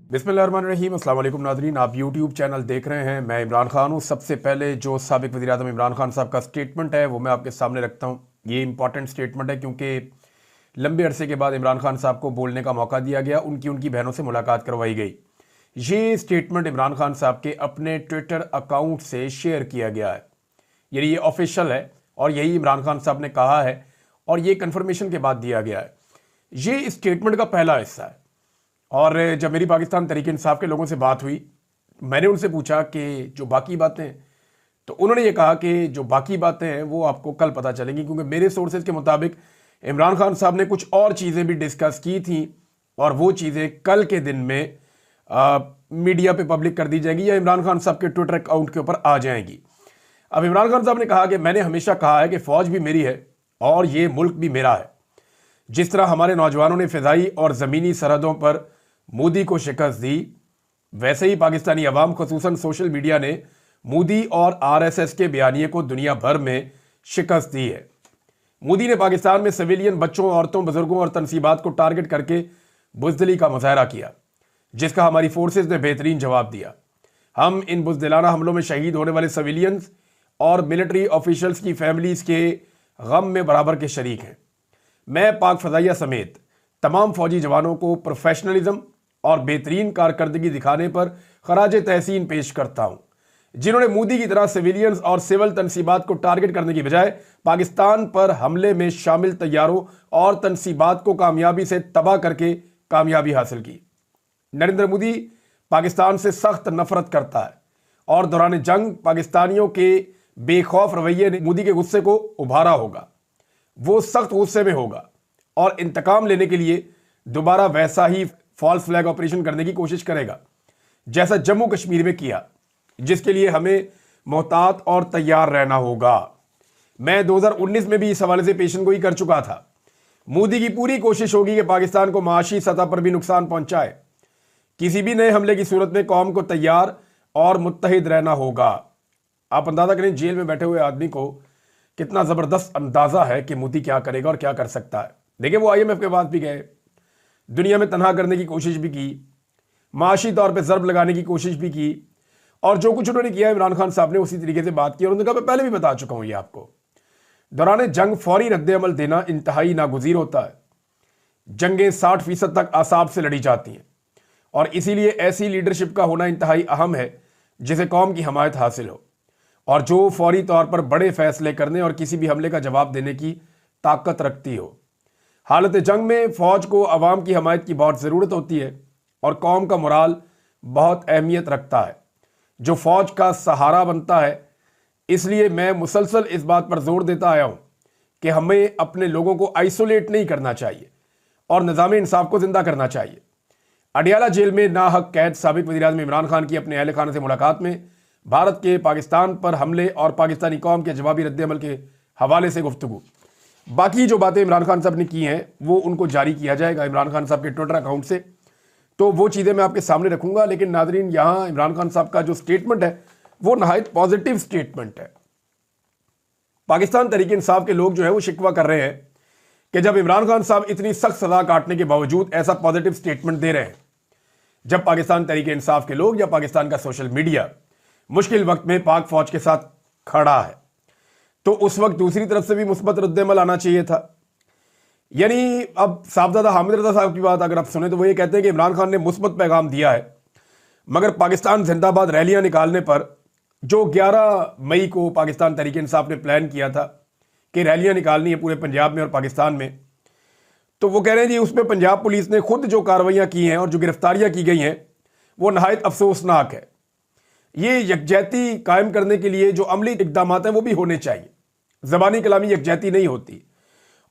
बिस्मिल्लाहिर्रहमानिर्रहीम। अस्सलाम वालेकुम नाज़रीन, आप यूट्यूब चैनल देख रहे हैं। मैं इमरान खान हूँ। सबसे पहले जो साबिक़ वज़ीर-ए-आज़म इमरान खान साहब का स्टेटमेंट है वो मैं आपके सामने रखता हूँ। ये इंपॉर्टेंट स्टेटमेंट है क्योंकि लंबे अरसे के बाद इमरान खान साहब को बोलने का मौका दिया गया, उनकी बहनों से मुलाकात करवाई गई। ये स्टेटमेंट इमरान खान साहब के अपने ट्विटर अकाउंट से शेयर किया गया है, यानी ये ऑफिशियल है और यही इमरान खान साहब ने कहा है और ये कन्फर्मेशन के बाद दिया गया है। ये स्टेटमेंट का पहला हिस्सा है। और जब मेरी पाकिस्तान तहरीक इंसाफ के लोगों से बात हुई, मैंने उनसे पूछा कि जो बाकी बातें हैं, तो उन्होंने ये कहा कि जो बाकी बातें हैं वो आपको कल पता चलेंगी, क्योंकि मेरे सोर्सेज के मुताबिक इमरान खान साहब ने कुछ और चीज़ें भी डिस्कस की थी और वो चीज़ें कल के दिन में मीडिया पे पब्लिक कर दी जाएंगी या इमरान खान साहब के ट्विटर अकाउंट के ऊपर आ जाएंगी। अब इमरान खान साहब ने कहा कि मैंने हमेशा कहा है कि फ़ौज भी मेरी है और ये मुल्क भी मेरा है। जिस तरह हमारे नौजवानों ने फ़िज़ाई और ज़मीनी सरहदों पर मोदी को शिकस्त दी, वैसे ही पाकिस्तानी अवाम खुसूसन सोशल मीडिया ने मोदी और आरएसएस के बयानिए को दुनिया भर में शिकस्त दी है। मोदी ने पाकिस्तान में सिविलियन बच्चों, औरतों, बुजुर्गों और तनसीबात को टारगेट करके बुज़दिली का मुजाहरा किया, जिसका हमारी फोर्सेज ने बेहतरीन जवाब दिया। हम इन बुज़दिलाना हमलों में शहीद होने वाले सिविलियंस और मिलिट्री ऑफिशल्स की फैमिलीज़ के गम में बराबर के शरीक हैं। मैं पाक फ़ज़ाइया समेत तमाम फ़ौजी जवानों को प्रोफेशनलिज्म और बेहतरीन कारकर्दगी दिखाने पर खराज तहसीन पेश करता हूँ, जिन्होंने मोदी की तरह सिविलियंस और सिविल तनसीबात को टारगेट करने की बजाय पाकिस्तान पर हमले में शामिल तैयारों और तनसीबात को कामयाबी से तबाह करके कामयाबी हासिल की। नरेंद्र मोदी पाकिस्तान से सख्त नफरत करता है और दौरान जंग पाकिस्तानियों के बेखौफ रवैये ने मोदी के गुस्से को उभारा होगा। वो सख्त गुस्से में होगा और इंतकाम लेने के लिए दोबारा वैसा ही फॉल्स फ्लैग ऑपरेशन करने की कोशिश करेगा जैसा जम्मू कश्मीर में किया, जिसके लिए हमें मोहतात और तैयार रहना होगा। मैं 2019 में भी इस हवाले से पेशेनगोई कर चुका था। मोदी की पूरी कोशिश होगी कि पाकिस्तान को माशी सतह पर भी नुकसान पहुंचाए। किसी भी नए हमले की सूरत में कौम को तैयार और मुत्तहिद रहना होगा। आप अंदाजा करें, जेल में बैठे हुए आदमी को कितना ज़बरदस्त अंदाज़ा है कि मोदी क्या करेगा और क्या कर सकता है। देखिए, वो IMF के पास भी गए, दुनिया में तनहा करने की कोशिश भी की, माशी तौर पे ज़रब लगाने की कोशिश भी की, और जो कुछ उन्होंने किया इमरान खान साहब ने उसी तरीके से बात की। और उन्होंने कहा, मैं पहले भी बता चुका हूं ये आपको, दौरान जंग फौरी रद्द-ए-अमल देना इंतहाई नागुज़ीर होता है। जंगें 60% तक आसाब से लड़ी जाती हैं और इसीलिए ऐसी लीडरशिप का होना इंतहाई अहम है जिसे कौम की हमायत हासिल हो और जो फौरी तौर पर बड़े फैसले करने और किसी भी हमले का जवाब देने की ताकत रखती हो। हालत जंग में फ़ौज को अवाम की हमायत की बहुत ज़रूरत होती है और कौम का मोराल बहुत अहमियत रखता है, जो फ़ौज का सहारा बनता है। इसलिए मैं मुसलसल इस बात पर जोर देता आया हूँ कि हमें अपने लोगों को आइसोलेट नहीं करना चाहिए और निज़ाम इंसाफ को ज़िंदा करना चाहिए। अडियाला जेल में नाहक कैद साबिक़ वज़ीर-ए-आज़म इमरान खान की अपने अहल खाना से मुलाकात में भारत के पाकिस्तान पर हमले और पाकिस्तानी कौम के जवाबी रद्द-ए-अमल के हवाले से गुफ्तगू। बाकी जो बातें इमरान खान साहब ने की हैं वो उनको जारी किया जाएगा इमरान खान साहब के ट्विटर अकाउंट से, तो वो चीज़ें मैं आपके सामने रखूंगा। लेकिन नाजरीन, यहाँ इमरान खान साहब का जो स्टेटमेंट है वो नहायत पॉजिटिव स्टेटमेंट है। पाकिस्तान तहरीक इंसाफ के लोग जो है वो शिकवा कर रहे हैं कि जब इमरान खान साहब इतनी सख्त सजा काटने के बावजूद ऐसा पॉजिटिव स्टेटमेंट दे रहे हैं, जब पाकिस्तान तहरीक इंसाफ के लोग या पाकिस्तान का सोशल मीडिया मुश्किल वक्त में पाक फौज के साथ खड़ा है, तो उस वक्त दूसरी तरफ से भी मुस्बत रद्द-ए-अमल आना चाहिए था। यानी अब साहबजादा हामिद रज़ा साहब की बात अगर आप सुने तो वो ये कहते हैं कि इमरान खान ने मुस्बत पैगाम दिया है, मगर पाकिस्तान जिंदाबाद रैलियां निकालने पर, जो 11 मई को पाकिस्तान तहरीक इंसाफ ने प्लान किया था कि रैलियां निकालनी है पूरे पंजाब में और पाकिस्तान में, तो वो कह रहे हैं जी उसमें पंजाब पुलिस ने खुद जो कार्रवाइयाँ की हैं और जो गिरफ्तारियाँ की गई हैं वो नहायत अफसोसनाक है। ये यकजहती कायम करने के लिए जो अमली इकदाम हैं वो भी होने चाहिए। ज़बानी कलामी यकजहती नहीं होती,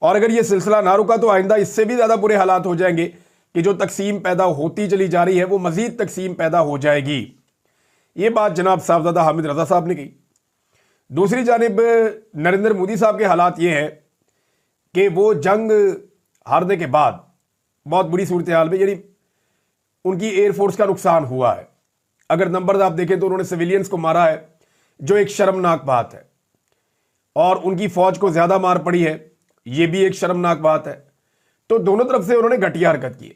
और अगर ये सिलसिला ना रुका तो आइंदा इससे भी ज़्यादा बुरे हालात हो जाएंगे कि जो तकसीम पैदा होती चली जा रही है वो मज़ीद तकसीम पैदा हो जाएगी। ये बात जनाब साहबजादा हामिद रज़ा साहब ने कही। दूसरी जानिब नरेंद्र मोदी साहब के हालात ये हैं कि वो जंग हारने के बाद बहुत बुरी सूरत हाल में, यानी उनकी एयरफोर्स का नुकसान हुआ है। अगर नंबर आप देखें तो उन्होंने सिविलियंस को मारा है, जो एक शर्मनाक बात है, और उनकी फौज को ज्यादा मार पड़ी है, यह भी एक शर्मनाक बात है। तो दोनों तरफ से उन्होंने घटिया हरकत की।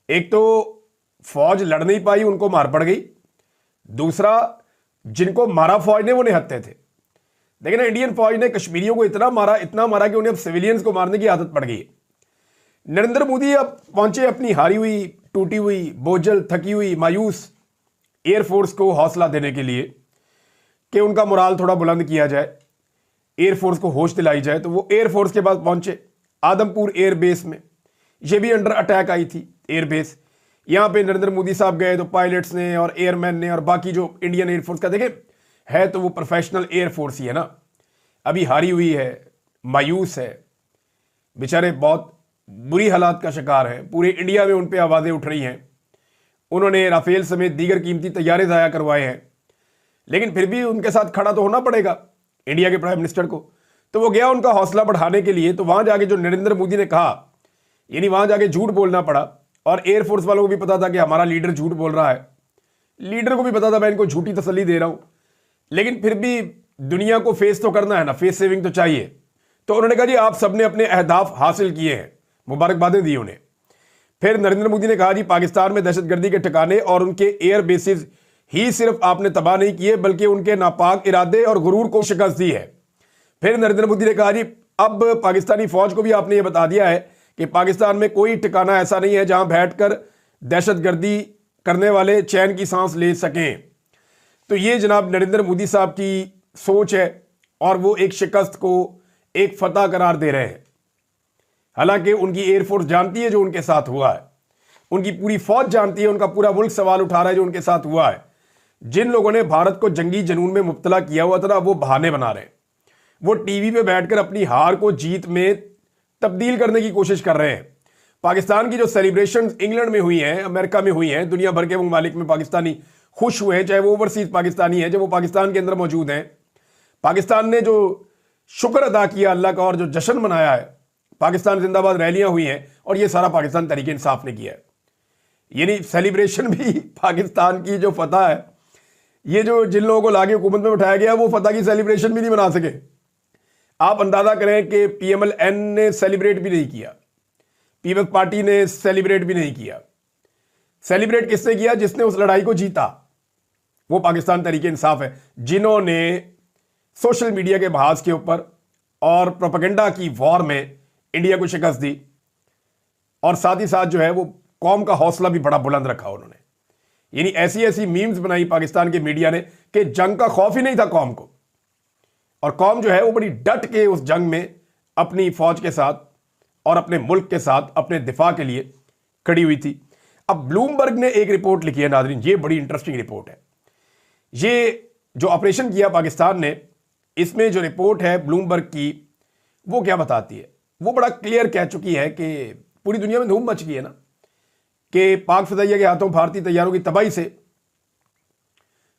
एक तो फौज लड़ नहीं पाई, उनको मार पड़ गई। दूसरा, जिनको मारा फौज ने वो निहत्थे थे। लेकिन इंडियन फौज ने कश्मीरियों को इतना मारा कि उन्हें अब सिविलियंस को मारने की आदत पड़ गई है। नरेंद्र मोदी अब पहुंचे अपनी हारी हुई, टूटी हुई, बोझल, थकी हुई, मायूस एयरफोर्स को हौसला देने के लिए कि उनका मोराल थोड़ा बुलंद किया जाए, एयरफोर्स को होश दिलाई जाए। तो वो एयरफोर्स के पास पहुंचे आदमपुर एयरबेस में। ये भी अंडर अटैक आई थी एयरबेस। यहां पे नरेंद्र मोदी साहब गए तो पायलट्स ने और एयरमैन ने और बाकी जो इंडियन एयरफोर्स का, देखें है तो वो प्रोफेशनल एयरफोर्स ही है ना, अभी हारी हुई है, मायूस है, बेचारे बहुत बुरी हालात का शिकार है। पूरे इंडिया में उन पे आवाजें उठ रही हैं। उन्होंने राफेल समेत दीगर कीमती तैयारे ज़ाया करवाए हैं, लेकिन फिर भी उनके साथ खड़ा तो होना पड़ेगा इंडिया के प्राइम मिनिस्टर को। तो वो गया उनका हौसला बढ़ाने के लिए। तो वहां जाके जो नरेंद्र मोदी ने कहा, यानी वहां जाके झूठ बोलना पड़ा। और एयरफोर्स वालों को भी पता था कि हमारा लीडर झूठ बोल रहा है, लीडर को भी पता था मैं इनको झूठी तसल्ली दे रहा हूं, लेकिन फिर भी दुनिया को फेस तो करना है ना, फेस सेविंग तो चाहिए। तो उन्होंने कहा जी आप सबने अपने अहदाफ हासिल किए हैं, मुबारकबादें दी उन्हें। फिर नरेंद्र मोदी ने कहा जी पाकिस्तान में दहशतगर्दी के ठिकाने और उनके एयर बेसिस ही सिर्फ आपने तबाह नहीं किए बल्कि उनके नापाक इरादे और गुरूर को शिकस्त दी है। फिर नरेंद्र मोदी ने कहा जी अब पाकिस्तानी फौज को भी आपने ये बता दिया है कि पाकिस्तान में कोई ठिकाना ऐसा नहीं है जहां बैठकर दहशतगर्दी करने वाले चैन की सांस ले सकें। तो ये जनाब नरेंद्र मोदी साहब की सोच है और वो एक शिकस्त को एक फतह करार दे रहे हैं। हालांकि उनकी एयरफोर्स जानती है जो उनके साथ हुआ है, उनकी पूरी फौज जानती है, उनका पूरा मुल्क सवाल उठा रहा है जो उनके साथ हुआ है। जिन लोगों ने भारत को जंगी जुनून में मुब्तला किया हुआ था ना, वो बहाने बना रहे हैं। वो टीवी पे बैठकर अपनी हार को जीत में तब्दील करने की कोशिश कर रहे हैं। पाकिस्तान की जो सेलिब्रेशन इंग्लैंड में हुई हैं, अमेरिका में हुई हैं, दुनिया भर के ममालिक में पाकिस्तानी खुश हुए हैं, चाहे वो ओवरसीज पाकिस्तानी है, जब वो पाकिस्तान के अंदर मौजूद हैं। पाकिस्तान ने जो शुक्र अदा किया अल्लाह का और जो जश्न मनाया है, पाकिस्तान जिंदाबाद रैलियां हुई हैं, और ये सारा पाकिस्तान तहरीक इंसाफ ने किया है। यानी सेलिब्रेशन भी पाकिस्तान की जो फतह है, ये जो जिन लोगों को लाके हुकूमत में उठाया गया वो फतह की सेलिब्रेशन भी नहीं मना सके। आप अंदाजा करें कि पीएमएल-एन ने सेलिब्रेट भी नहीं किया, पीपल्स पार्टी ने सेलिब्रेट भी नहीं किया। सेलिब्रेट किसने किया? जिसने उस लड़ाई को जीता, वो पाकिस्तान तहरीक इंसाफ है, जिन्होंने सोशल मीडिया के बहाज के ऊपर और प्रोपेगेंडा की वॉर में इंडिया को शिकस्त दी, और साथ ही साथ जो है वो कौम का हौसला भी बड़ा बुलंद रखा उन्होंने। यानी ऐसी ऐसी मीम्स बनाई पाकिस्तान के मीडिया ने कि जंग का खौफ ही नहीं था कौम को, और कौम जो है वो बड़ी डट के उस जंग में अपनी फौज के साथ और अपने मुल्क के साथ अपने दिफा के लिए खड़ी हुई थी। अब ब्लूमबर्ग ने एक रिपोर्ट लिखी है नाज़रीन, ये बड़ी इंटरेस्टिंग रिपोर्ट है। ये जो ऑपरेशन किया पाकिस्तान ने, इसमें जो रिपोर्ट है ब्लूमबर्ग की, वो क्या बताती है? वो बड़ा क्लियर कह चुकी है कि पूरी दुनिया में धूम मच गई है ना कि पाक फदाइया के हाथों भारतीय तैयारों की तबाही से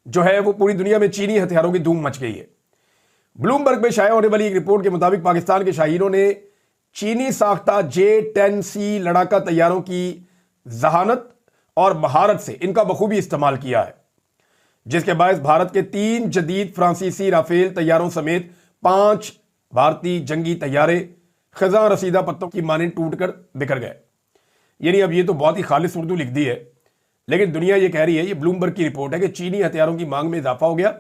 जो है वो पूरी दुनिया में चीनी हथियारों की धूम मच गई है। ब्लूमबर्ग में शाया होने वाली एक रिपोर्ट के मुताबिक पाकिस्तान के शाहीनों ने चीनी साख्ता J-10C लड़ाका तैयारों की जहानत और महारत से इनका बखूबी इस्तेमाल किया है, जिसके बायस भारत के 3 जदीद फ्रांसीसी राफेल तैयारों समेत 5 भारतीय जंगी तैयारे खजा रसीदा पत्तों की माने टूटकर बिखर गए। यानी अब ये तो बहुत ही खालिस उर्दू लिख दी है, लेकिन दुनिया ये कह रही है, ये ब्लूमबर्ग की रिपोर्ट है कि चीनी हथियारों की मांग में इजाफा हो गया,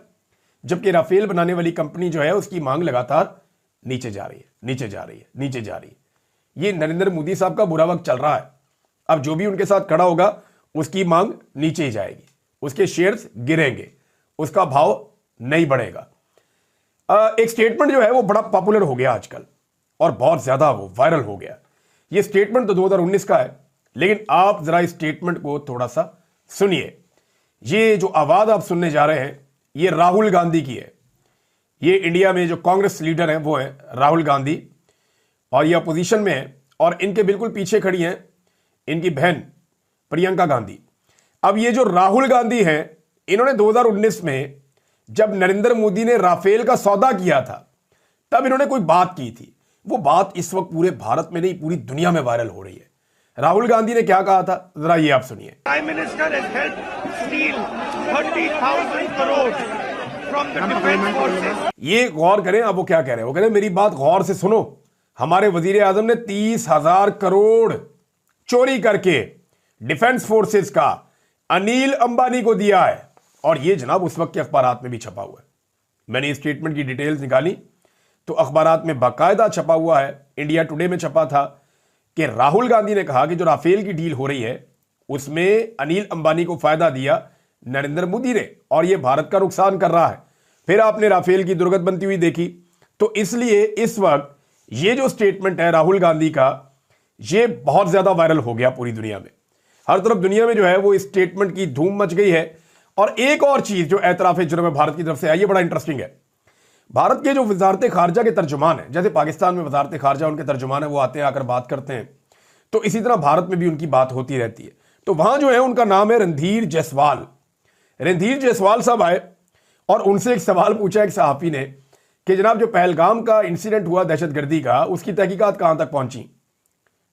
जबकि राफेल बनाने वाली कंपनी जो है उसकी मांग लगातार नीचे जा रही है, नीचे जा रही है, नीचे जा रही है। ये नरेंद्र मोदी साहब का बुरा वक्त चल रहा है। अब जो भी उनके साथ खड़ा होगा उसकी मांग नीचे ही जाएगी, उसके शेयर्स गिरेंगे, उसका भाव नहीं बढ़ेगा। एक स्टेटमेंट जो है वो बड़ा पॉपुलर हो गया आजकल और बहुत ज्यादा वो वायरल हो गया। ये स्टेटमेंट तो 2019 का है, लेकिन आप जरा इस स्टेटमेंट को थोड़ा सा सुनिए। ये जो आवाज आप सुनने जा रहे हैं ये राहुल गांधी की है। ये इंडिया में जो कांग्रेस लीडर हैं वो है राहुल गांधी, और ये अपोजिशन में है, और इनके बिल्कुल पीछे खड़ी हैं इनकी बहन प्रियंका गांधी। अब ये जो राहुल गांधी हैं, इन्होंने 2019 में जब नरेंद्र मोदी ने राफेल का सौदा किया था तब इन्होंने कोई बात की थी। वो बात इस वक्त पूरे भारत में नहीं पूरी दुनिया में वायरल हो रही है। राहुल गांधी ने क्या कहा था, जरा ये आप सुनिए। Prime minister has helped steel 30,000 crore from the defence forces. ये गौर करें, अब वो क्या कह रहे हैं, वो कह रहे हैं मेरी बात गौर से सुनो। हमारे वजीर आजम ने 30,000 करोड़ चोरी करके डिफेंस फोर्सेस का अनिल अंबानी को दिया है। और ये जनाब उस वक्त के अखबारात में भी छपा हुआ है। मैंने इस स्टेटमेंट की डिटेल्स निकाली तो अखबारात में बाकायदा छपा हुआ है। इंडिया टुडे में छपा था कि राहुल गांधी ने कहा कि जो राफेल की डील हो रही है उसमें अनिल अंबानी को फायदा दिया नरेंद्र मोदी ने और यह भारत का नुकसान कर रहा है। फिर आपने राफेल की दुर्गत बनती हुई देखी। तो इसलिए इस वक्त ये जो स्टेटमेंट है राहुल गांधी का, ये बहुत ज्यादा वायरल हो गया पूरी दुनिया में। हर तरफ दुनिया में जो है वो इस स्टेटमेंट की धूम मच गई है। और एक और चीज जो एतराफ जुर्म भारत की तरफ से आई है, बड़ा इंटरेस्टिंग है। भारत के जो वजारत खारजा के तर्जुमान है, जैसे पाकिस्तान में वजारत खारजा उनके तर्जुमान है, वो आते हैं आकर बात करते हैं, तो इसी तरह भारत में भी उनकी बात होती रहती है। तो वहां जो है उनका नाम है रणधीर जायसवाल। रणधीर जायसवाल साहब आए और उनसे एक सवाल पूछा एक सहाफी ने कि जनाब जो पहलगाम का इंसिडेंट हुआ दहशतगर्दी का, उसकी तहकीकात कहां तक पहुंची?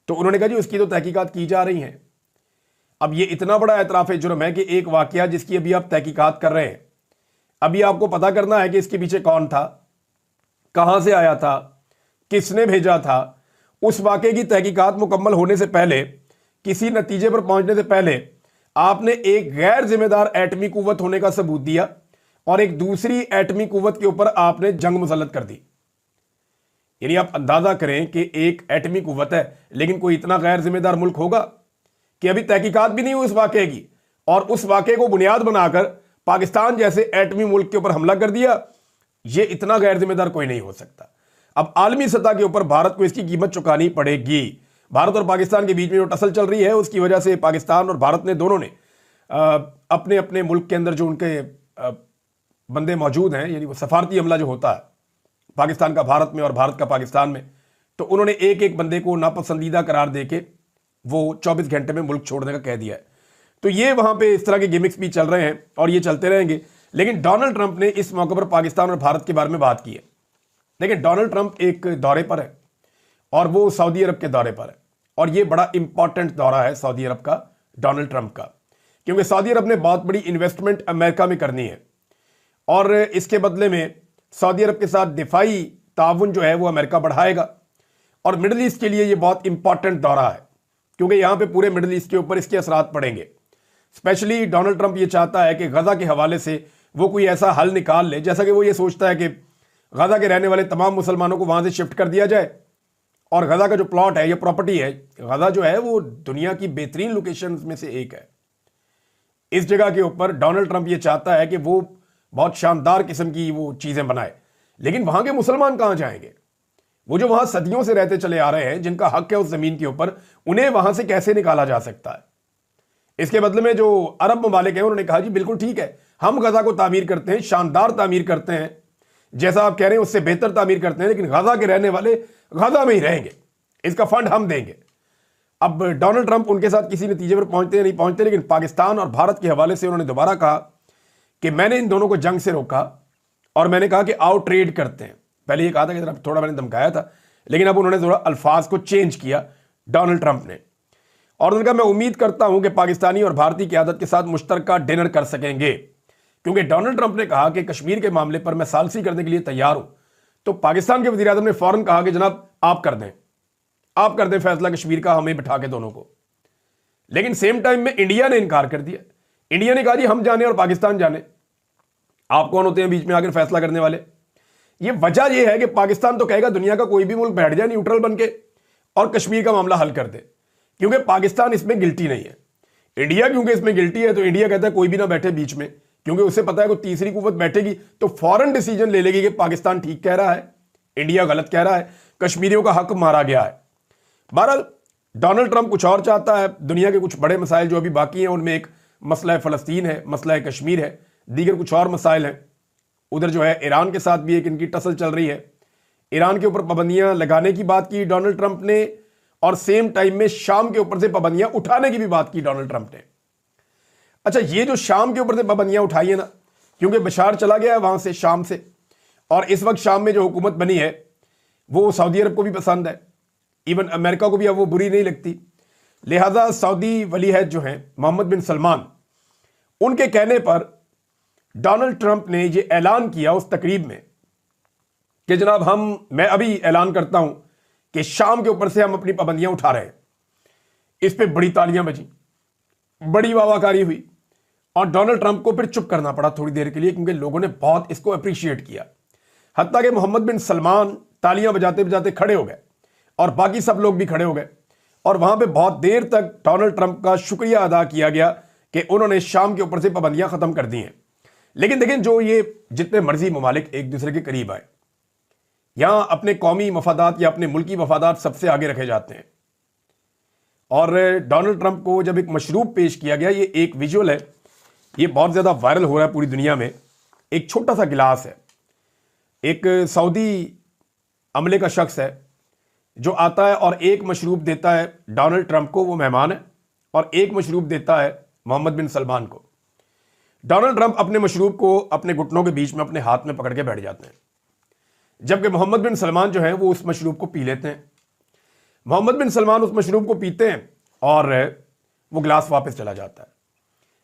तो उन्होंने कहा जी उसकी तो तहकीकात की जा रही हैं। अब ये इतना बड़ा एतराफ जुर्म है कि एक वाकया जिसकी अभी आप तहकीकात कर रहे हैं, अभी आपको पता करना है कि इसके पीछे कौन था, कहां से आया था, किसने भेजा था। उस वाकये की तहकीकात मुकम्मल होने से पहले, किसी नतीजे पर पहुंचने से पहले आपने एक गैर जिम्मेदार एटमी कुव्वत होने का सबूत दिया और एक दूसरी एटमी कुव्वत के ऊपर आपने जंग मुसल्लत कर दी। यानी आप अंदाजा करें कि एक एटमी कुव्वत है लेकिन कोई इतना गैर जिम्मेदार मुल्क होगा कि अभी तहकीकात भी नहीं हुई उस वाकये की और उस वाकये को बुनियाद बनाकर पाकिस्तान जैसे एटमी मुल्क के ऊपर हमला कर दिया। यह इतना गैर जिम्मेदार कोई नहीं हो सकता। अब आलमी सतह के ऊपर भारत को इसकी कीमत चुकानी पड़ेगी। भारत और पाकिस्तान के बीच में जो टसल चल रही है उसकी वजह से पाकिस्तान और भारत ने दोनों ने अपने अपने मुल्क के अंदर जो उनके बंदे मौजूद हैं, यानी वो सफारती हमला जो होता है पाकिस्तान का भारत में और भारत का पाकिस्तान में, तो उन्होंने एक एक बंदे को नापसंदीदा करार देके वो 24 घंटे में मुल्क छोड़ने का कह दिया है। तो ये वहां पे इस तरह के गिमिक्स भी चल रहे हैं और ये चलते रहेंगे। लेकिन डोनाल्ड ट्रंप ने इस मौके पर पाकिस्तान और भारत के बारे में बात की है। लेकिन डोनाल्ड ट्रंप एक दौरे पर है और वो सऊदी अरब के दौरे पर है और ये बड़ा इंपॉर्टेंट दौरा है सऊदी अरब का, डोनाल्ड ट्रंप का, क्योंकि सऊदी अरब ने बहुत बड़ी इन्वेस्टमेंट अमेरिका में करनी है और इसके बदले में सऊदी अरब के साथ दिफाई ताउन जो है वो अमेरिका बढ़ाएगा। और मिडिल ईस्ट के लिए ये बहुत इंपॉर्टेंट दौरा है क्योंकि यहां पे पूरे मिडिल ईस्ट के ऊपर इसके असरात पड़ेंगे। स्पेशली डोनाल्ड ट्रंप ये चाहता है कि गजा के हवाले से वो कोई ऐसा हल निकाल ले, जैसा कि वो ये सोचता है कि गजा के रहने वाले तमाम मुसलमानों को वहां से शिफ्ट कर दिया जाए। और गजा का जो प्लॉट है या प्रॉपर्टी है, गजा जो है वो दुनिया की बेहतरीन लोकेशन में से एक है। इस जगह के ऊपर डोनाल्ड ट्रंप ये चाहता है कि वो बहुत शानदार किस्म की वो चीजें बनाए। लेकिन वहां के मुसलमान कहां जाएंगे? वो जो वहां सदियों से रहते चले आ रहे हैं, जिनका हक है उस जमीन के ऊपर, उन्हें वहां से कैसे निकाला जा सकता है? इसके बदले में जो अरब ममालिक हैं उन्होंने कहा जी बिल्कुल ठीक है, हम गजा को तामीर करते हैं, शानदार तामीर करते हैं, जैसा आप कह रहे हैं उससे बेहतर तामीर करते हैं, लेकिन गजा के रहने वाले गजा में ही रहेंगे, इसका फंड हम देंगे। अब डोनाल्ड ट्रंप उनके साथ किसी नतीजे पर पहुंचते या नहीं पहुंचते, लेकिन पाकिस्तान और भारत के हवाले से उन्होंने दोबारा कहा कि मैंने इन दोनों को जंग से रोका और मैंने कहा कि आओ ट्रेड करते हैं। पहले ये कहा था कि थोड़ा मैंने धमकाया था, लेकिन अब उन्होंने थोड़ा अल्फाज को चेंज किया डोनाल्ड ट्रंप ने। और उन्होंने कहा मैं उम्मीद करता हूं कि पाकिस्तानी और भारतीय क़यादत के साथ मुश्तरका डिनर कर सकेंगे, क्योंकि डोनाल्ड ट्रंप ने कहा कि कश्मीर के मामले पर मैं सालसी करने के लिए तैयार हूं। तो पाकिस्तान के वज़ीर आज़म ने फौरन कहा कि जनाब आप कर दें फैसला कश्मीर का, हमें बिठा के दोनों को। लेकिन सेम टाइम में इंडिया ने इनकार कर दिया। इंडिया ने कहा जी हम जाने और पाकिस्तान जाने, आप कौन होते हैं बीच में आकर फैसला करने वाले? ये वजह यह है कि पाकिस्तान तो कहेगा दुनिया का कोई भी मुल्क बैठ जाए न्यूट्रल बन के और कश्मीर का मामला हल कर दे, क्योंकि पाकिस्तान इसमें गिल्टी नहीं है। इंडिया क्योंकि इसमें गिल्टी है तो इंडिया कहता है कोई भी ना बैठे बीच में, क्योंकि उसे पता है कोई तीसरी कुव्वत बैठेगी तो फौरन डिसीजन ले लेगी कि पाकिस्तान ठीक कह रहा है, इंडिया गलत कह रहा है, कश्मीरियों का हक मारा गया है। बहरहाल डोनाल्ड ट्रंप कुछ और चाहता है। दुनिया के कुछ बड़े मसाइल जो अभी बाकी हैं उनमें एक मसला फ़लस्तीन है, मसला कश्मीर है, दीगर कुछ और मसाइल हैं। उधर जो है ईरान के साथ भी एक इनकी टसल चल रही है। ईरान के ऊपर पाबंदियां लगाने की बात की डोनाल्ड ट्रंप ने और सेम टाइम में शाम के ऊपर से पाबंदियां उठाने की भी बात की डोनाल्ड ट्रंप ने। अच्छा, ये जो शाम के ऊपर से पाबंदियां उठाई है ना, क्योंकि बशार चला गया है वहां से शाम से, और इस वक्त शाम में जो हुकूमत बनी है वो सऊदी अरब को भी पसंद है, इवन अमेरिका को भी अब वो बुरी नहीं लगती। लिहाजा सऊदी वली अहद जो हैं मोहम्मद बिन सलमान, उनके कहने पर डोनाल्ड ट्रंप ने ये ऐलान किया उस तकरीब में कि जनाब मैं अभी ऐलान करता हूं कि शाम के ऊपर से हम अपनी पाबंदियां उठा रहे हैं। इस पे बड़ी तालियां बजी, बड़ी वाहवाकारी हुई। और डोनाल्ड ट्रंप को फिर चुप करना पड़ा थोड़ी देर के लिए, क्योंकि लोगों ने बहुत इसको अप्रिशिएट किया। हत्ता कि मोहम्मद बिन सलमान तालियां बजाते बजाते खड़े हो गए और बाकी सब लोग भी खड़े हो गए और वहां पे बहुत देर तक डोनाल्ड ट्रंप का शुक्रिया अदा किया गया कि उन्होंने शाम के ऊपर से पाबंदियां खत्म कर दी हैं। लेकिन देखें, जो ये जितने मर्जी ममालिक एक दूसरे के करीब आए, यहां अपने कौमी मफादात या अपने मुल्की मफादात सबसे आगे रखे जाते हैं। और डोनाल्ड ट्रंप को जब एक मशरूब पेश किया गया, ये एक विजुअल है, ये बहुत ज़्यादा वायरल हो रहा है पूरी दुनिया में। एक छोटा सा गिलास है, एक सऊदी अमले का शख्स है जो आता है और एक मशरूब देता है डोनाल्ड ट्रंप को, वो मेहमान है, और एक मशरूब देता है मोहम्मद बिन सलमान को। डोनाल्ड ट्रंप अपने मशरूब को अपने घुटनों के बीच में अपने हाथ में पकड़ के बैठ जाते हैं, जबकि मोहम्मद बिन सलमान जो है वो उस मशरूब को पी लेते हैं। मोहम्मद बिन सलमान उस मशरूब को पीते हैं और वो गिलास वापस चला जाता है।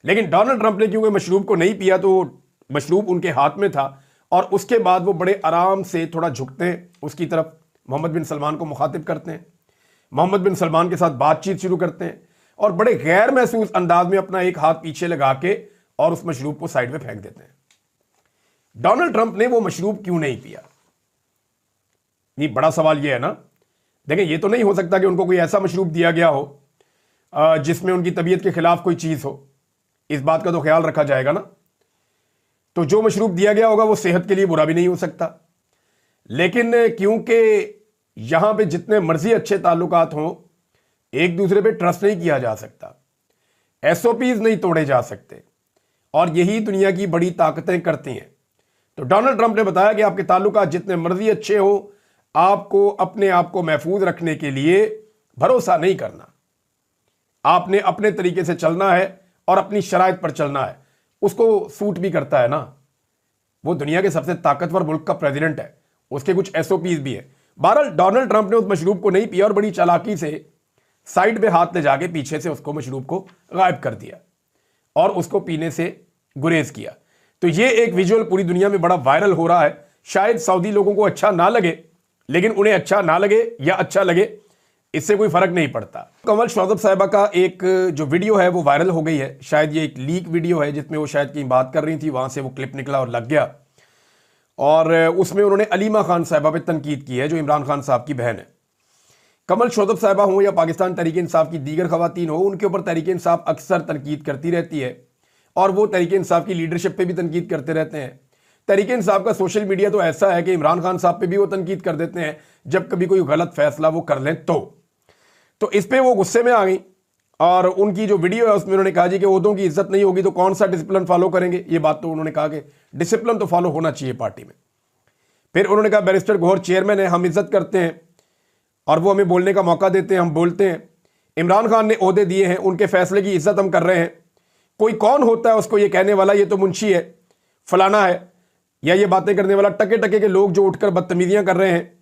लेकिन डोनाल्ड ट्रंप ने क्योंकि मशरूब को नहीं पिया, तो मशरूब उनके हाथ में था और उसके बाद वो बड़े आराम से थोड़ा झुकते हैं उसकी तरफ, मोहम्मद बिन सलमान को मुखातिब करते हैं, मोहम्मद बिन सलमान के साथ बातचीत शुरू करते हैं और बड़े गैर महसूस अंदाज में अपना एक हाथ पीछे लगा के और उस मशरूब को साइड में फेंक देते हैं। डोनाल्ड ट्रंप ने वो मशरूब क्यों नहीं पिया? ये बड़ा सवाल ये है ना। देखें, ये तो नहीं हो सकता कि उनको कोई ऐसा मशरूब दिया गया हो जिसमें उनकी तबीयत के खिलाफ कोई चीज हो, इस बात का तो ख्याल रखा जाएगा ना। तो जो मशरूब दिया गया होगा वो सेहत के लिए बुरा भी नहीं हो सकता। लेकिन क्योंकि यहां पे जितने मर्जी अच्छे ताल्लुकात हों, एक दूसरे पे ट्रस्ट नहीं किया जा सकता, एसओपीज नहीं तोड़े जा सकते, और यही दुनिया की बड़ी ताकतें करती हैं। तो डोनाल्ड ट्रंप ने बताया कि आपके ताल्लुकात जितने मर्जी अच्छे हो, आपको अपने आप को महफूज रखने के लिए भरोसा नहीं करना, आपने अपने तरीके से चलना है और अपनी शराइत पर चलना है। उसको सूट भी करता है ना, वो दुनिया के सबसे ताकतवर मुल्क का प्रेसिडेंट है, उसके कुछ एसओपीज भी है। बहरहाल डोनाल्ड ट्रंप ने उस मशरूब को नहीं पिया और बड़ी चालाकी से साइड पे हाथ ले जाके पीछे से उसको मशरूब को गायब कर दिया और उसको पीने से गुरेज किया। तो ये एक विजुअल पूरी दुनिया में बड़ा वायरल हो रहा है। शायद सऊदी लोगों को अच्छा ना लगे, लेकिन उन्हें अच्छा ना लगे या अच्छा लगे, इससे कोई फर्क नहीं पड़ता। कमल शौजब साहिबा का एक जो वीडियो है वो वायरल हो गई है। शायद ये एक लीक वीडियो है जिसमें वो शायद कहीं बात कर रही थी, वहां से वो क्लिप निकला और लग गया, और उसमें उन्होंने अलीमा खान साहिबा पे तनकीद की है जो इमरान खान साहब की बहन है। कमल शौजब साहिबा हो या पाकिस्तान तहरीक इंसाफ की दीगर खवातीन हो, उनके ऊपर तहरीक इंसाफ अक्सर तनकीद करती रहती है और वो तहरीक इंसाफ की लीडरशिप पे भी तनकीद करते रहते हैं। तहरीक इंसाफ का सोशल मीडिया तो ऐसा है कि इमरान खान साहब पे भी वो तनकीद कर देते हैं जब कभी कोई गलत फैसला वो कर लें तो इस पे वो गुस्से में आ गई और उनकी जो वीडियो है उसमें उन्होंने कहा जी कि ओहदों की इज्जत नहीं होगी तो कौन सा डिसिप्लिन फॉलो करेंगे। ये बात तो उन्होंने कहा कि डिसिप्लिन तो फॉलो होना चाहिए पार्टी में। फिर उन्होंने कहा बैरिस्टर गौहर चेयरमैन है, हम इज्जत करते हैं और वो हमें बोलने का मौका देते हैं, हम बोलते हैं। इमरान खान ने ओहदे दिए हैं, उनके फैसले की इज्जत हम कर रहे हैं। कोई कौन होता है उसको ये कहने वाला, ये तो मुंशी है, फलाना है, या ये बातें करने वाला। टके टके के लोग जो उठकर बदतमीजियां कर रहे हैं,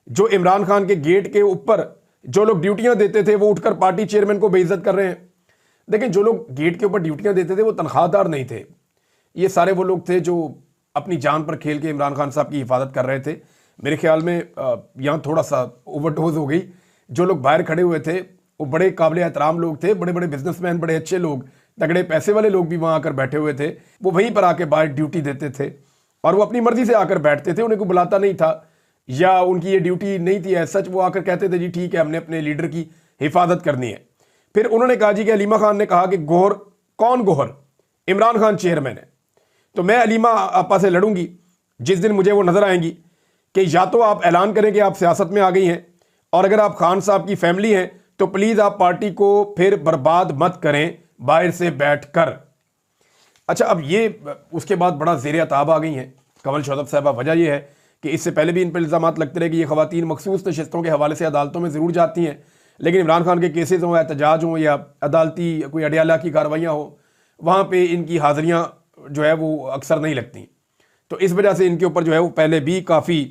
जो इमरान खान के गेट के ऊपर जो लोग ड्यूटियां देते थे वो उठकर पार्टी चेयरमैन को बेइज्जत कर रहे हैं। देखिए, जो लोग गेट के ऊपर ड्यूटियां देते थे वो तनख्वाहदार नहीं थे, ये सारे वो लोग थे जो अपनी जान पर खेल के इमरान खान साहब की हिफाजत कर रहे थे। मेरे ख्याल में यहाँ थोड़ा सा ओवरडोज हो गई। जो लोग बाहर खड़े हुए थे वो बड़े काबिल एहतराम लोग थे, बड़े बड़े बिजनेसमैन, बड़े अच्छे लोग, तगड़े पैसे वाले लोग भी वहाँ आकर बैठे हुए थे। वो वहीं पर आके बाहर ड्यूटी देते थे और वो अपनी मर्जी से आकर बैठते थे, उन्हें कोई बुलाता नहीं था या उनकी ये ड्यूटी नहीं थी एज सच। वो आकर कहते थे जी ठीक है, हमने अपने लीडर की हिफाजत करनी है। फिर उन्होंने कहा जी कि अलीमा खान ने कहा कि गौहर, कौन गौहर? इमरान खान चेयरमैन है, तो मैं अलीमा आपा से लड़ूंगी जिस दिन मुझे वो नजर आएंगी कि या तो आप ऐलान करें कि आप सियासत में आ गई हैं, और अगर आप खान साहब की फैमिली हैं तो प्लीज आप पार्टी को फिर बर्बाद मत करें बाहर से बैठकर। अच्छा, अब ये उसके बाद बड़ा ज़ेर अताब आ गई हैं कमल शौजब साहबा। वजह यह है कि इससे पहले भी इन पर इल्ज़ाम लगते रहे कि ये खवातीन मखसूस नशिस्तों के हवाले से अदालतों में ज़रूर जाती हैं, लेकिन इमरान खान के केसेस हों, एहतजाज हों या अदालती कोई अडियाला की कार्रवाइयाँ हों, वहाँ पर इनकी हाज़िरियाँ जो है वो अक्सर नहीं लगती। तो इस वजह से इनके ऊपर जो है वो पहले भी काफ़ी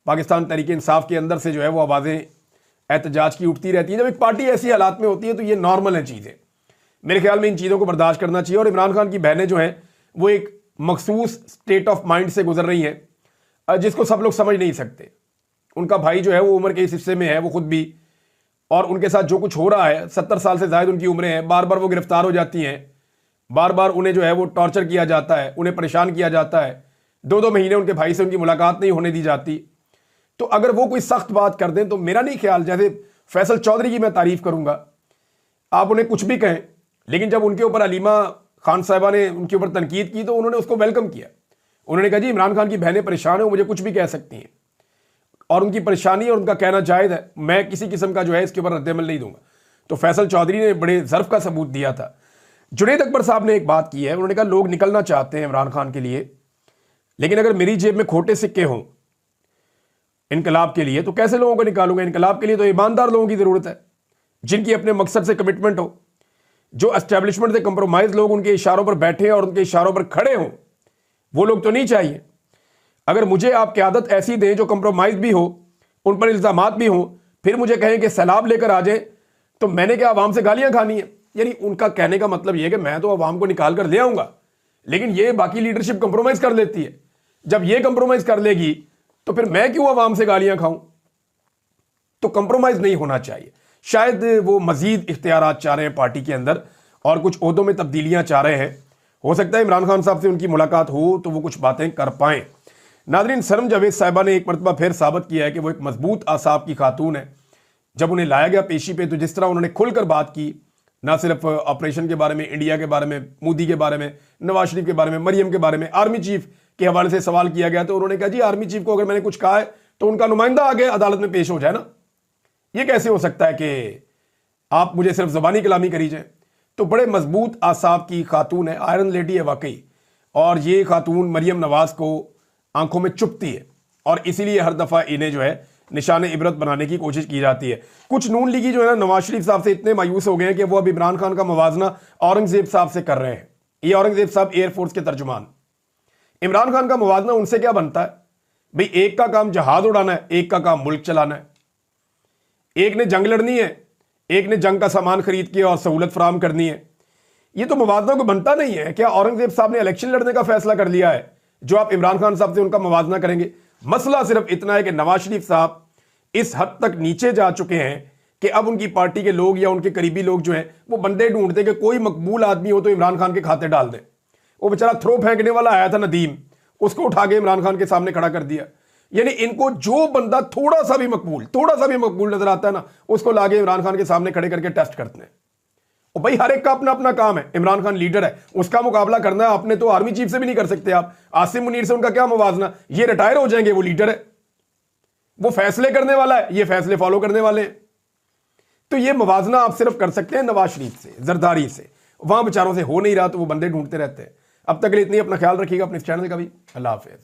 पाकिस्तान तहरीक इंसाफ के अंदर से जो है वो आवाज़ें एहतजाज की उठती रहती हैं। जब एक पार्टी ऐसी हालात में होती है तो ये नॉर्मल है चीज़ें। मेरे ख्याल में इन चीज़ों को बर्दाश्त करना चाहिए। और इमरान खान की बहनें जो हैं वो एक मखसूस स्टेट ऑफ माइंड से गुजर रही हैं जिसको सब लोग समझ नहीं सकते। उनका भाई जो है वो उम्र के इस हिस्से में है, वो खुद भी, और उनके साथ जो कुछ हो रहा है, 70 साल से ज़ायद उनकी उम्रें हैं, बार बार वो गिरफ्तार हो जाती हैं, बार बार उन्हें जो है वो टॉर्चर किया जाता है, उन्हें परेशान किया जाता है, 2-2 महीने उनके भाई से उनकी मुलाकात नहीं होने दी जाती। तो अगर वो कोई सख्त बात कर दें तो मेरा नहीं ख्याल, जैसे फैसल चौधरी की मैं तारीफ करूंगा, आप उन्हें कुछ भी कहें, लेकिन जब उनके ऊपर अलीमा खान साहिबा ने उनके ऊपर तनकीद की तो उन्होंने उसको वेलकम किया। उन्होंने कहा जी इमरान खान की बहनें परेशान हैं, वो मुझे कुछ भी कह सकती हैं और उनकी परेशानी और उनका कहना जायज़ है, मैं किसी किस्म का जो है इसके ऊपर रद्द-ए-अमल नहीं दूंगा। तो फैसल चौधरी ने बड़े ज़र्फ का सबूत दिया था। जुनैद अकबर साहब ने एक बात की है, उन्होंने कहा लोग निकलना चाहते हैं इमरान खान के लिए, लेकिन अगर मेरी जेब में खोटे सिक्के हों इनकलाब के लिए तो कैसे लोगों को निकालूंगा। इनकलाब के लिए तो ईमानदार लोगों की ज़रूरत है, जिनकी अपने मकसद से कमिटमेंट हो, जो एस्टेब्लिशमेंट से कंप्रोमाइज़ लोग उनके इशारों पर बैठे और उनके इशारों पर खड़े हों, वो लोग तो नहीं चाहिए। अगर मुझे आप क़यादत ऐसी दें जो कंप्रोमाइज़ भी हो, उन पर इल्ज़ामात भी हों, फिर मुझे कहें कि सैलाब लेकर आ जाए, तो मैंने क्या अवाम से गालियां खानी है। यानी उनका कहने का मतलब यह है कि मैं तो अवाम को निकाल कर ले आऊंगा, लेकिन ये बाकी लीडरशिप कंप्रोमाइज़ कर लेती है। जब ये कंप्रोमाइज़ कर लेगी तो फिर मैं क्यों अवाम से गालियां खाऊं। तो कंप्रोमाइज़ नहीं होना चाहिए। शायद वो मजीद इख्तियारात चाह रहे हैं पार्टी के अंदर और कुछ ओहदों में तब्दीलियां चाह रहे हैं। हो सकता है इमरान खान साहब से उनकी मुलाकात हो तो वो कुछ बातें कर पाएं। नादरीन, सरम जावेद साहिबा ने एक मरतबा फिर साबित किया है कि वो एक मजबूत आसाब की खातून है। जब उन्हें लाया गया पेशी पे तो जिस तरह उन्होंने खुलकर बात की, ना सिर्फ ऑपरेशन के बारे में, इंडिया के बारे में, मोदी के बारे में, नवाज शरीफ के बारे में, मरियम के बारे में, आर्मी चीफ के हवाले से सवाल किया गया तो उन्होंने कहा जी आर्मी चीफ को अगर मैंने कुछ कहा है तो उनका नुमाइंदा आगे अदालत में पेश हो जाए ना। ये कैसे हो सकता है कि आप मुझे सिर्फ ज़बानी कलामी करी जाए। तो बड़े मजबूत आसाब की खातून है, आयरन लेडी है वाकई। और ये खातून मरियम नवाज को आंखों में चुभती है और इसीलिए हर दफ़ा इन्हें जो है निशान इबरत बनाने की कोशिश की जाती है। कुछ नून लीगी जो है ना नवाज शरीफ साहब से इतने मायूस हो गए हैं कि वो अब इमरान खान का मुवाजना औरंगजेब साहब से कर रहे हैं। ये औरंगजेब साहब एयरफोर्स के तर्जुमान, इमरान खान का मुवाजना उनसे क्या बनता है भाई। एक का काम जहाज उड़ाना है, एक का काम मुल्क चलाना है। एक ने जंग लड़नी है, एक ने जंग का सामान खरीद के और सहूलत फराम करनी है। ये तो मुवाजना को बनता नहीं है। क्या औरंगजेब साहब ने इलेक्शन लड़ने का फैसला कर लिया है जो आप इमरान खान साहब से उनका मुवाजना करेंगे। मसला सिर्फ इतना है कि नवाज शरीफ साहब इस हद तक नीचे जा चुके हैं कि अब उनकी पार्टी के लोग या उनके करीबी लोग जो हैं वो बंदे ढूंढते कि कोई मकबूल आदमी हो तो इमरान खान के खाते डाल दें। वो बेचारा थ्रो फेंकने वाला आया था नदीम, उसको उठा के इमरान खान के सामने खड़ा कर दिया। यानी इनको जो बंदा थोड़ा सा भी मकबूल नजर आता है ना, उसको लाके इमरान खान के सामने खड़े करके टेस्ट करते हैं। और भाई हर एक का अपना अपना काम है। इमरान खान लीडर है, उसका मुकाबला करना है। अपने तो आर्मी चीफ से भी नहीं कर सकते आप। आसिम मुनीर से उनका क्या मुवाजना, ये रिटायर हो जाएंगे, वो लीडर है, वो फैसले करने वाला है, ये फैसले फॉलो करने वाले हैं। तो ये मुवाजना आप सिर्फ कर सकते हैं नवाज शरीफ से, जरदारी से। वहां बेचारों से हो नहीं रहा तो वो बंदे ढूंढते रहते हैं। अब तक के लिए इतनी, अपना ख्याल रखिएगा, अपने चैनल का भी। अल्लाह हाफिज।